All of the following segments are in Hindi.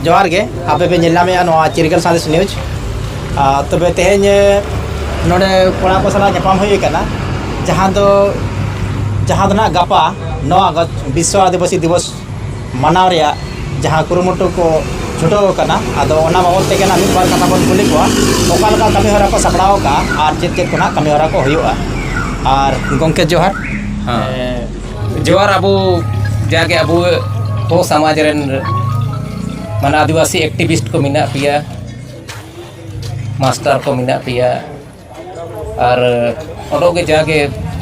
जोहार गे आपे पे नेलामे चिरगल सादेश न्यूज तबे तेहेñ नोडे कोड़ा को सला नेपाम हुई कना जहां दो ना गापा 9 अगस्त विश्व आदिवासी दिवस मनाव रिया जहां कुरुमुटु को छुटो कना आदो ओना बाबत ते कना मिद बार कथा बन कुली को ओका लका कमी हरा को सपड़ाव का आर चेत चेत कोना कमी हरा को हुआ आर गोंके जोहार जोहार अबो जाके अबो को समाज रेन मन आदिवासी एक्टिविस्ट को मिना पिया मास्टर को मिना पिया और ओडोगे जाके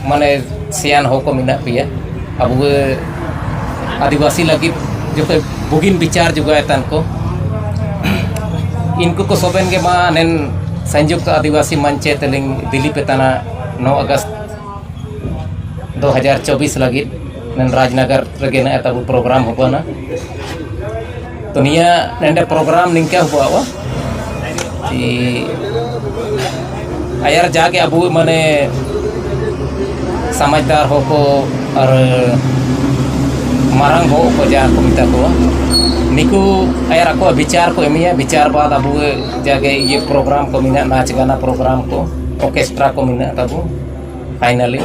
माने सियान हो को मिना पिया अब आदिवासी लगी जो बुगिन विचार जुगाए तन को इनको को सोबेन के मा नेन संयुक्त आदिवासी मंचे तेलिंग दिल्ली पे तना 9 अगस्त 2024 लगी नेन राजनगर रगे ना तब प्रोग्राम हो ना तो निया नेंडे प्रोग्राम निंका हुआ वा कि अयार जाके अबू मने समझदार हो को और मारंग हो को जा को मिता को निकू अयार को विचार को एमिया विचार बाद अबू जाके ये प्रोग्राम को मिना नाच गाना प्रोग्राम को ऑर्केस्ट्रा को मिना तबू फाइनली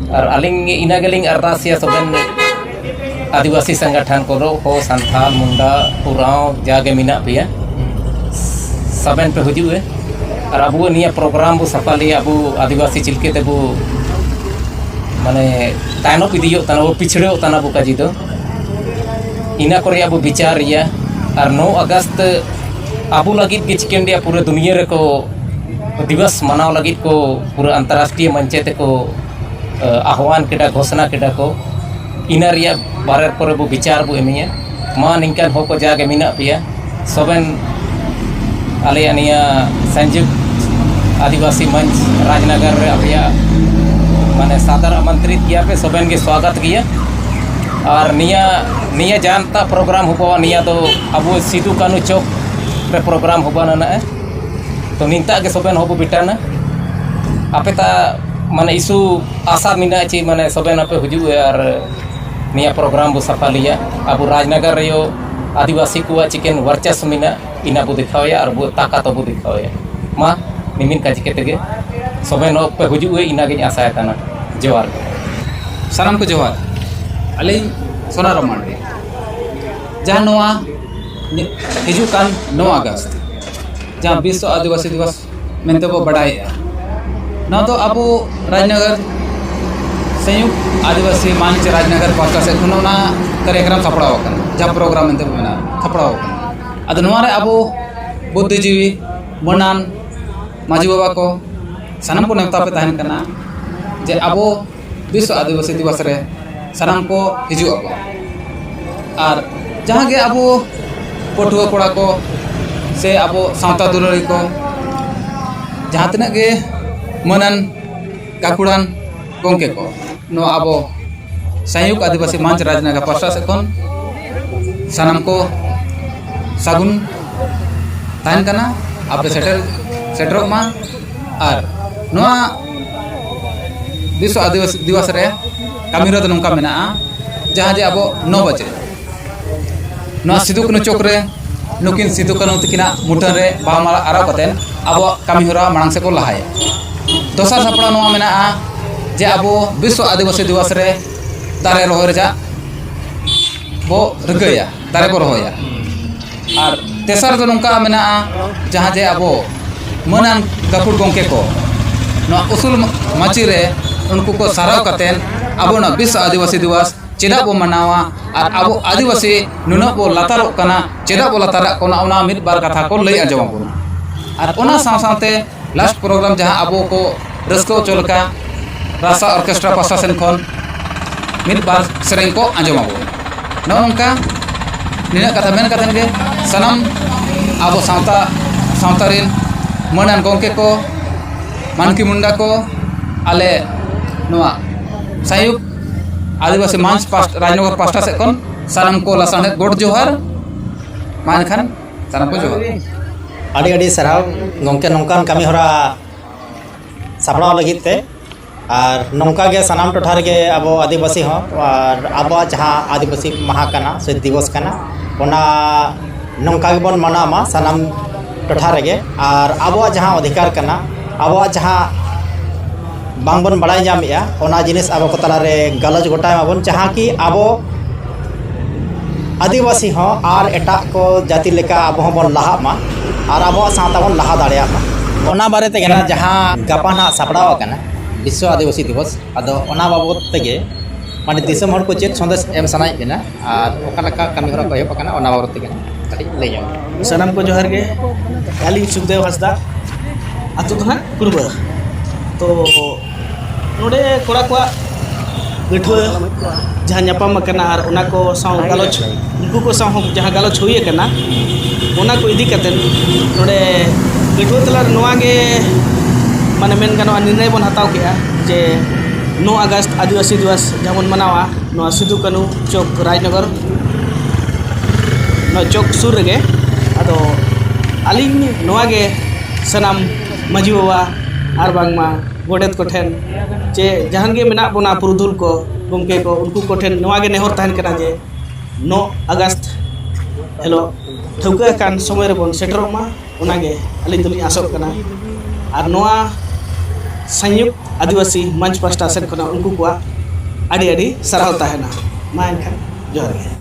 और अलिंग इना गेलिंग अरदासिया सबन आदिवासी संगठन को हो संथाल मुंडा उराव जाके मिना पिया सबन पे हुए और अब निया प्रोग्राम बो सफल अब आदिवासी चिलके ते बो माने तायनो इदियो तना वो पिछड़े तना बो काजी दो इना करे अब विचार रिया और 9 अगस्त अब लगित के चिकन दिया पूरे दुनिया रे को दिवस मनाव लगित को पूरे अंतर्राष्ट्रीय मंचे ते को आह्वान केटा घोषणा केटा को इना रिया बारे पर बो विचार बो एमिया मा निंकन हो को जाके मिना पिया सबन आले निया संयुक्त आदिवासी मंच राजनगर रे अपिया माने सादर आमंत्रित किया पे सबन के स्वागत किया और निया जानता प्रोग्राम हुआ निया तो अब सिदू कानू चौक रे प्रोग्राम हुआ ना तो निंता के सबन हो बिटा ना आपे ता माने इसु आशा मिना ची माने सबन आपे हुजुए और निया प्रोग्राम बो सफलिया अब राजनगर रे आदिवासी को चिकन वर्चस्व मिना इना बो दिखावया और बो ताकत बो दिखावया मा निमिन का चिके तेगे सबे नो पे हुजुए इना के आशा तना जोहार साराम को जोहार अली सोनाराम मांडे जहां नोआ हिजु कान 9 अगस्त जहां विश्व आदिवासी दिवस मेनते बो बड़ाई ना तो अब राजनगर संयुक्त आदिवासी मंच राजनगर पास्टा से खुनोना कार्यक्रम सपड़ाव जहाँ प्रोग्राम मेनते बो सपड़ाव अद नोरे अब बुद्धिजीवी मनान माजी बाबा को सनम को नेवता पे तहन करना जे अब विश्व आदिवासी दिवस रे सनम को हिजु अब और जहाँ के अब पटुआ कोड़ा को से अब सावता दुलारी को जहाँ तक के मनन काकुड़ान गोंके को नो अब संयुक्त आदिवासी मंच राजनगर पास्टा से कौन सनम को सागुन तहन करना आप सेटर मा और नोआ विश्व आदिवासी दिवस रे कमीरो तो नौका मेना जहाँ जे अब 9 बजे नोआ सिदू कानू चौक रे नुकिन सिदू कानू तकिना मुठन रे बामाला आराव कते अब कमी होरा मांग से को लहाया दोसर सपड़ा नोआ मेना जे अब विश्व आदिवासी दिवस रे दारे रोहर जा बो रगया दारे को रोहया और तेसर तो नौका मेना जहाँ जे अब मनन गाकुड़ गोंके को ना उसूल माची रे उनको को साराव कतेन अब ना विश्व आदिवासी दिवस चेदा बो मनावा और अब आदिवासी नुना बो लातारो कना चेदा बो लातारा कोना ओना मिद बार कथा को लई आजम बो और ओना साथे लास्ट प्रोग्राम जहाँ अब को रस्को चलका रासा ऑर्केस्ट्रा पासा सेन खन मिद बार सेरें को आजम बो नौका निना कथा मेन कथन के सनम अब सावतारिन मनन गोंके को मानकी मुंडा को आले नोआ संयुक्त आदिवासी मंच राजनगर पास्टा से कौन सानम को लसाने गोड जोहार मान खान सानम को जोहार अड़ी अड़ी सराव गोंके नौकान कमी हरा सपड़ाव लगित ते और नौका के सनाम टोठा रे अब आदिवासी हो और अब जहाँ आदिवासी महा कना से दिवस कना ᱚᱱᱟ ᱱᱚᱝᱠᱟ ᱜᱮᱵᱚᱱ ᱢᱟᱱᱟᱣᱟ ᱥᱟᱱᱟᱢ ᱴᱚᱴᱷᱟ ᱨᱮᱜᱮ ᱟᱨ ᱟᱵᱚᱣᱟᱜ ᱡᱟᱦᱟᱸ ᱚᱫᱷᱤᱠᱟᱨ ᱠᱟᱱᱟ ᱟᱵᱚᱣᱟᱜ ᱡᱟᱦᱟᱸ ᱵᱟᱝᱵᱚᱱ ᱵᱟᱲᱟᱭ ᱧᱟᱢᱮᱜᱼᱟ ᱚᱱᱟ ᱡᱤᱱᱤᱥ ᱟᱵᱚ ko ᱛᱟᱞᱟᱨᱮ ᱜᱟᱞᱚᱪ ᱜᱚᱴᱟᱭ ᱢᱟᱵᱚᱱ ᱡᱟᱦᱟᱸ ᱠᱤ ᱟᱵᱚ आदिवासी ᱦᱚᱸ ᱟᱨ ᱮᱴᱟᱜ ᱠᱚ ᱡᱟᱹᱛᱤ ᱞᱮᱠᱟ ᱟᱵᱚ ᱦᱚᱸᱵᱚᱱ ᱞᱟᱦᱟᱜ ᱢᱟ ᱟᱨ ᱟᱵᱚᱣᱟᱜ ᱥᱟᱶᱛᱟ ᱵᱚᱱ ᱞᱟᱦᱟ ᱫᱟᱲᱮᱭᱟᱜ ᱢᱟ ᱚᱱᱟ ᱵᱟᱨᱮ ᱛᱮᱜᱮ ᱡᱟᱦᱟᱸ ᱜᱟᱯᱟ ᱱᱟᱦᱟᱜ ᱥᱟᱯᱲᱟᱣ ᱟᱠᱟᱱᱟ ᱵᱤᱥᱥᱚ ᱟᱹᱫᱤᱵᱟᱹᱥᱤ ᱫᱤᱵᱚᱥ ᱟᱫᱚ ᱚᱱᱟ ᱵᱟᱵᱚᱫ ᱛᱮᱜᱮ ᱢᱟᱱᱮ ᱫᱤᱥᱚᱢ ᱦᱚᱲ ᱠᱚ ᱪᱮᱫ ᱥᱚᱱᱫᱮᱥ ᱮᱢ ᱥᱟᱱᱟᱭᱮᱫ ᱵᱮᱱᱟ ᱟᱨ ᱚᱠᱟ ᱞᱮᱠᱟ ᱠᱟᱹᱢᱤ ᱦᱚᱨᱟ ᱠᱚ ᱮᱦᱚᱵ ᱟᱠᱟᱱᱟ ᱚᱱᱟ ᱵᱟᱵᱚᱫ ᱛᱮᱜᱮ ᱠᱟᱹᱴᱤᱡ ᱞᱟᱹᱭ ᱧᱚᱜ ᱥᱟᱱᱟᱢ ᱠᱚ ᱡᱚᱦᱟᱨ ᱜᱮ ᱟᱹᱞᱤᱧ ᱥᱩᱠᱫᱮᱵ ᱦᱟᱸᱥᱫᱟ ᱟᱛᱳ ᱫᱚ ᱦᱟᱸᱜ ᱠᱩᱨᱵᱟᱹ ᱛᱚ ᱱᱚᱰᱮ ᱠᱚᱲᱟ ᱠᱚᱣᱟᱜ ᱜᱟᱹᱴᱷᱩᱣᱟᱹ ᱡᱟᱦᱟᱸ ᱧᱟᱯᱟᱢ ᱟᱠᱟᱱᱟ ᱟᱨ ᱚᱱᱟ ᱠᱚ ᱥᱟᱶ ᱜᱟᱞᱚᱪ उनको को साथ जहाँ गलोच हुई है ओना को इदी कतेन नोडे गठुआ तलार नोआ गे माने मेन गानो निर्णय बन हताव के जे 9 अगस्त आदिवासी दिवस जहाँ बन मनावा नोआ सिदु कानू चौक राजनगर नोआ चौक सुर रे अदो अलिंग नोआ गे सनाम माजी बाबा आर बांगमा गोडेत को ठेन जे जहां गे मेना बोना पुरुधुल को गमके को उनको को ठेन नोआ गे नेहर तहन कना जे 9 अगस्त हेलो ठौका कान समय रे बन सेटरमा ओनागे अलिंग तुली आसब कना आर नोआ संयुक्त आदिवासी मंच पास्टा सेन खना उनको को आडी आडी सराहता है ना मा एनखान जोहार